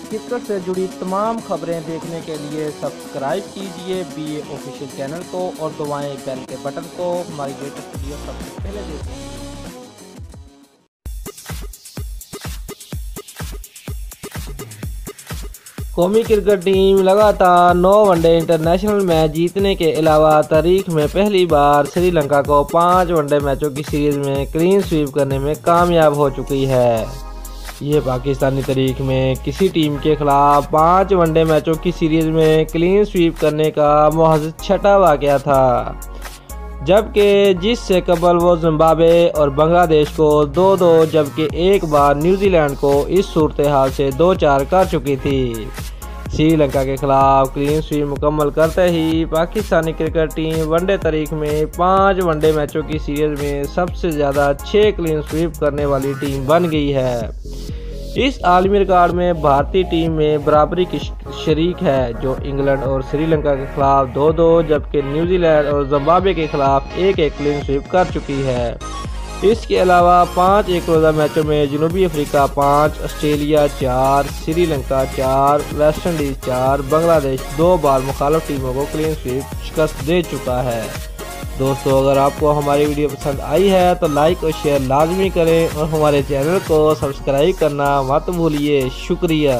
Cricket से जुड़ी तमाम खबरें देखने के लिए सब्सक्राइब कीजिए BA ऑफिशियल चैनल को और दबाएं बेल के बटन को हमारी लेटेस्ट वीडियो सबसे पहले देखें। कौमी क्रिकेट टीम लगातार 9 वनडे इंटरनेशनल मैच जीतने के अलावा तारीख में पहली बार श्रीलंका को 5 वनडे मैचों की सीरीज में क्लीन स्वीप करने में कामयाब हो चुकी है। ये पाकिस्तानी तारीख में किसी टीम के खिलाफ 5 वनडे मैचों की सीरीज में क्लीन स्वीप करने का महज छठा वाकया था, जबकि जिससे कबल वो जिम्बाब्वे और बांग्लादेश को 2-2 जबकि एक बार न्यूजीलैंड को इस सूरत हाल से 2-4 कर चुकी थी। श्रीलंका के खिलाफ क्लीन स्वीप मुकम्मल करते ही पाकिस्तानी क्रिकेट टीम वनडे तारीख में 5 वनडे मैचों की सीरीज में सबसे ज़्यादा 6 क्लीन स्वीप करने वाली टीम बन गई है। इस आलमी रिकॉर्ड में भारतीय टीम में बराबरी की शरीक है, जो इंग्लैंड और श्रीलंका के खिलाफ 2-2 जबकि न्यूजीलैंड और जिम्बाब्वे के खिलाफ 1-1 क्लीन स्वीप कर चुकी है। इसके अलावा 5 एक रोज़ा मैचों में जनूबी Africa 5, Australia 4, Sri Lanka 4, West Indies 4, Bangladesh 2 बार मुखालिफ टीमों को क्लीन स्वीप शिकस्त दे चुका है। दोस्तों, अगर आपको हमारी वीडियो पसंद आई है तो लाइक और शेयर लाजमी करें और हमारे चैनल को सब्सक्राइब करना मत भूलिए। शुक्रिया।